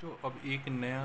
जो अब एक नया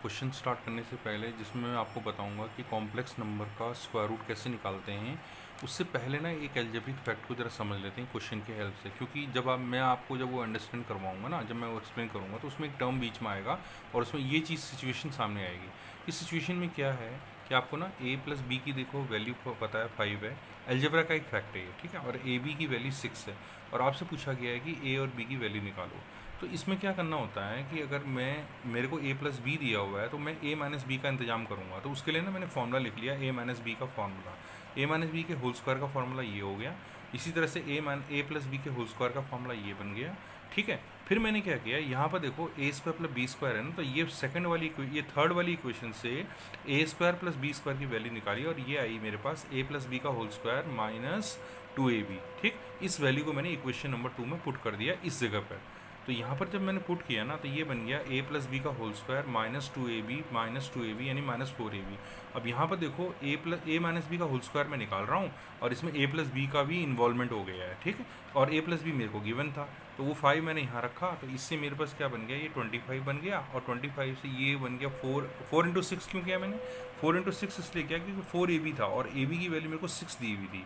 क्वेश्चन स्टार्ट करने से पहले जिसमें मैं आपको बताऊंगा कि कॉम्प्लेक्स नंबर का स्क्वायर रूट कैसे निकालते हैं। उससे पहले ना एक एल्जेब्रिक फैक्ट को ज़रा समझ लेते हैं क्वेश्चन की हेल्प से, क्योंकि जब आप मैं आपको जब वो अंडरस्टैंड करवाऊंगा ना, जब मैं वो एक्सप्लेन करूंगा तो उसमें एक टर्म बीच में आएगा और उसमें ये चीज़ सिचुएशन सामने आएगी। इस सिचुएशन में क्या है कि आपको ना a प्लस बी की देखो वैल्यू पता है 5 है। एल्जेब्रा का एक फैक्ट है ये, ठीक है, और ए बी की वैल्यू 6 है और आपसे पूछा गया है कि a और b की वैल्यू निकालो। तो इसमें क्या करना होता है कि अगर मेरे को a प्लस बी दिया हुआ है तो मैं a माइनस बी का इंतजाम करूँगा। तो उसके लिए ना मैंने फॉर्मूला लिख लिया a माइनस बी का फॉर्मूला। a माइनस बी के होल स्क्वायर का फॉर्मूला ये हो गया। इसी तरह से a प्लस बी के होल स्क्वायर का फॉर्मूला ये बन गया। ठीक है, फिर मैंने क्या किया, यहाँ पर देखो a square plus B square है ना, तो ये सेकंड वाली ये थर्ड वाली इक्वेशन से a square plus B square की वैल्यू निकाली और ये आई मेरे पास a प्लस बी का होल स्क्वायर माइनस 2ab। ठीक, इस वैल्यू को मैंने इक्वेशन नंबर 2 में पुट कर दिया इस जगह पर। तो यहाँ पर जब मैंने पुट किया ना तो ये बन गया a प्लस बी का whole square minus two a b यानी माइनस 4ab। अब यहाँ पर देखो a माइनस बी का होल स्क्वायर मैं निकाल रहा हूँ और इसमें a प्लस बी का भी इन्वॉल्वमेंट हो गया है। ठीक है, और a प्लस बी मेरे को गिवन था तो वो 5 मैंने यहाँ रखा, तो इससे मेरे पास क्या बन गया, ये 25 बन गया और 25 से ये बन गया 4 इंटू सिक्स। क्यों किया मैंने 4 इंटू सिक्स? इसलिए किया क्योंकि 4ab था और ab की वैल्यू मेरे को 6 दी हुई थी।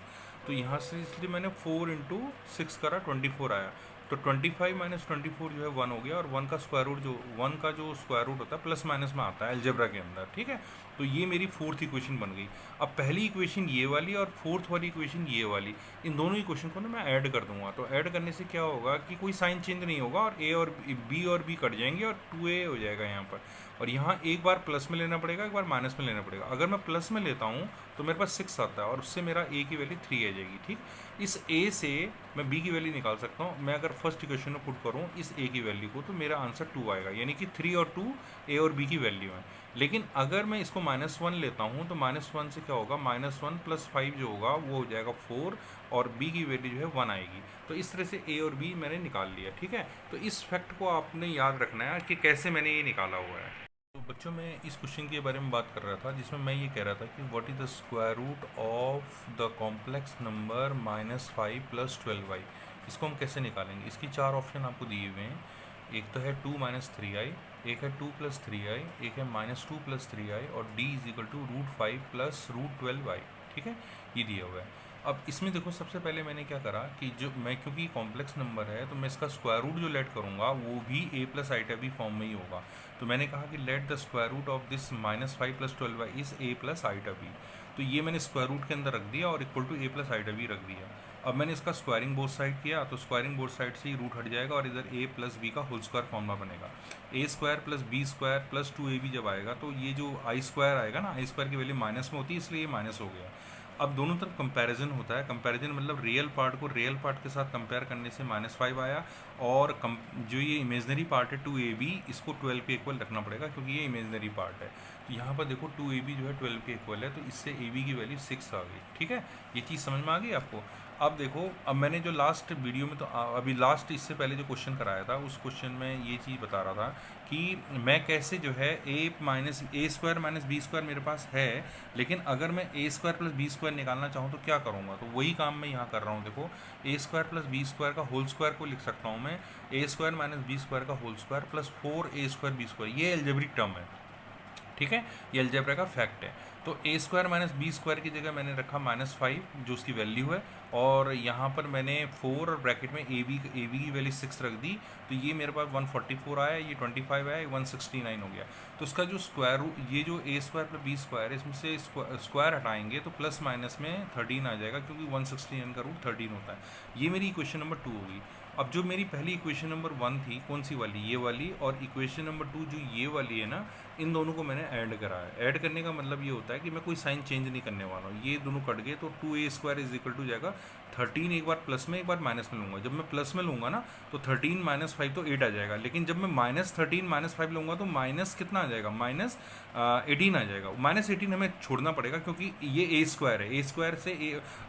तो यहाँ से इसलिए मैंने 4 इंटू सिक्स करा, 24 आया। तो 25 माइनस 24 जो है 1 हो गया और 1 का स्क्वायर रूट जो 1 का जो स्क्वायर रूट होता है प्लस माइनस में आता है अलजेब्रा के अंदर। ठीक है, तो ये मेरी फोर्थ इक्वेशन बन गई। अब पहली इक्वेशन ये वाली और फोर्थ वाली इक्वेशन ये वाली, इन दोनों इक्वेशन को ना मैं ऐड कर दूंगा। तो ऐड करने से क्या होगा कि कोई साइन चेंज नहीं होगा और ए और बी कट जाएंगे और 2a हो जाएगा यहाँ पर। और यहाँ एक बार प्लस में लेना पड़ेगा, एक बार माइनस में लेना पड़ेगा। अगर मैं प्लस में लेता हूँ तो मेरे पास 6 आता है और उससे मेरा a की वैल्यू 3 आ जाएगी। ठीक, इस a से मैं b की वैल्यू निकाल सकता हूँ। मैं अगर फर्स्ट इक्वेशन में पुट करूँ इस a की वैल्यू को तो मेरा आंसर 2 आएगा, यानी कि 3 और 2 a और b की वैल्यू है। लेकिन अगर मैं इसको -1 लेता हूँ तो -1 से क्या होगा, -1 प्लस 5 जो होगा वो हो जाएगा 4 और b की वैल्यू जो है 1 आएगी। तो इस तरह से a और b मैंने निकाल लिया। ठीक है, तो इस फैक्ट को आपने याद रखना है कि कैसे मैंने ये निकाला हुआ है। तो बच्चों, मैं इस क्वेश्चन के बारे में बात कर रहा था जिसमें मैं ये कह रहा था कि what is the square root of the complex number -5 plus 12y। इसको हम कैसे निकालेंगे। इसकी 4 ऑप्शन आपको दिए हुए हैं। एक तो है 2 माइनस 3i, एक है 2 प्लस 3i, एक है -2 प्लस 3i और d is equal to √5 plus √12y। ठीक है, ये दिया हुआ है। अब इसमें देखो, सबसे पहले मैंने क्या करा कि जो मैं, क्योंकि कॉम्प्लेक्स नंबर है तो मैं इसका स्क्वायर रूट जो लेट करूँगा वो भी a plus iota b form में ही होगा। तो मैंने कहा कि let the square root of this -5 plus 12y is a plus iota b. तो ये मैंने स्क्वायर रूट के अंदर रख दिया और equal to a plus iota b रख दिया। अब मैंने इसका स्क्वायरिंग बोथ साइड किया तो स्क्वायरिंग बोथ साइड से ही रूट हट जाएगा और इधर a प्लस बी का होल स्क्वायर फॉर्मूला बनेगा। a square plus B square plus 2ab जब आएगा तो ये जो आई स्क्वायर आएगा ना, आई स्क्वायर की वैल्यू माइनस में होती है इसलिए ये माइनस हो गया। अब दोनों तरफ कंपैरिजन होता है। कंपैरिजन मतलब रियल पार्ट को रियल पार्ट के साथ कंपेयर करने से -5 आया और जो ये इमेजनरी पार्ट है 2ab, इसको 12 के इक्वल रखना पड़ेगा क्योंकि ये इमेजनरी पार्ट है। तो यहाँ पर देखो 2ab जो है 12 के इक्वल है तो इससे ab की वैल्यू 6 आ गई। ठीक है, ये चीज़ समझ में आ गई आपको। अब देखो, अब मैंने जो लास्ट वीडियो में तो अभी लास्ट इससे पहले जो क्वेश्चन कराया था उस क्वेश्चन में ये चीज़ बता रहा था कि मैं कैसे जो है a square minus B square मेरे पास है, लेकिन अगर मैं a square plus B square निकालना चाहूँ तो क्या करूँगा। तो वही काम मैं यहाँ कर रहा हूँ। देखो, a square plus B square का होल स्क्वायर को लिख सकता हूँ मैं a square minus B square का whole square plus 4a square B square. ये एल्जेब्रिक टर्म है। ठीक है, ये अलजेब्रा का फैक्ट है। तो a square minus B square की जगह मैंने रखा -5 जो उसकी वैल्यू है और यहाँ पर मैंने 4 और ब्रैकेट में ए बी की वैल्यू 6 रख दी। तो ये मेरे पास 144 आया, ये 25 आया, 169 हो गया। तो उसका जो स्क्वायर रूट, ये जो a square plus B square है इसमें से स्क्वायर हटाएंगे तो प्लस माइनस में 13 आ जाएगा क्योंकि 169 का रूट 13 होता है। ये मेरी इक्वेशन नंबर 2 होगी। अब जो मेरी पहली इक्वेशन नंबर 1 थी, कौन सी वाली, ये वाली, और इक्वेशन नंबर 2 जो ये वाली है ना, इन दोनों को मैंने ऐड करा है। ऐड करने का मतलब ये होता है कि मैं कोई साइन चेंज नहीं करने वाला हूँ। ये दोनों कट गए तो 2a square is equal to जाएगा 13, एक बार प्लस में एक बार माइनस में लूँगा। जब मैं प्लस में लूँगा ना तो 13 माइनस 5 तो 8 आ जाएगा, लेकिन जब मैं -13 माइनस 5 लूँगा तो माइनस कितना आ जाएगा, -18 आ जाएगा। -18 हमें छोड़ना पड़ेगा क्योंकि ये a स्क्वायर है। a स्क्वायर से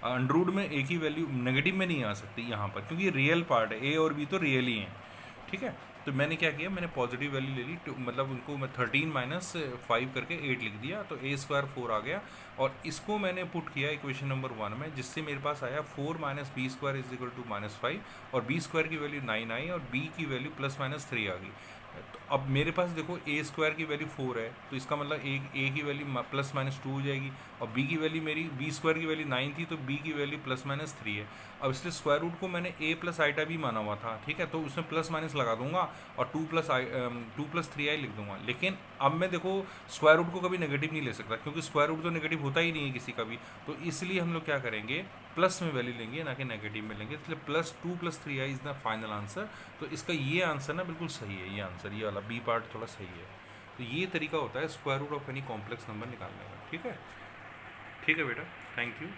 अंडररूट में a की वैल्यू नेगेटिव में नहीं आ सकती यहाँ पर क्योंकि रियल पार्ट है, a और b तो रियल ही हैं। ठीक है, तो मैंने क्या किया, मैंने पॉजिटिव वैल्यू ले ली, मतलब उनको मैं 13 माइनस 5 करके 8 लिख दिया तो a स्क्वायर 4 आ गया और इसको मैंने पुट किया इक्वेशन नंबर 1 में, जिससे मेरे पास आया 4 minus B square is equal to -5 और b स्क्वायर की वैल्यू 9 आई और b की वैल्यू +-3 आ गई। तो अब मेरे पास देखो ए स्क्वायर की वैल्यू 4 है, तो इसका मतलब ए की वैल्यू प्लस माइनस 2 हो जाएगी, और बी की वैल्यू मेरी बी स्क्वायर की वैल्यू 9 थी, तो बी की वैल्यू प्लस माइनस 3 है। अब इसलिए स्क्वायर रूट को मैंने ए प्लस आईटा भी माना हुआ था, ठीक है, तो उसमें प्लस माइनस लगा दूंगा और 2 + 3i लिख दूंगा। लेकिन अब मैं देखो स्क्वायर रूट को कभी नेगेटिव नहीं ले सकता, क्योंकि स्क्वायर रूट तो नेगेटिव होता ही नहीं है किसी का भी, तो इसलिए हम लोग क्या करेंगे, प्लस में वैल्यू लेंगे ना कि नेगेटिव में लेंगे, इसलिए +2 + 3i is the final answer. तो इसका ये आंसर ना बिल्कुल सही है, ये आंसर ये वाला बी पार्ट थोड़ा सही है। तो ये तरीका होता है square root of any complex number निकालने का। ठीक है, ठीक है बेटा, थैंक यू।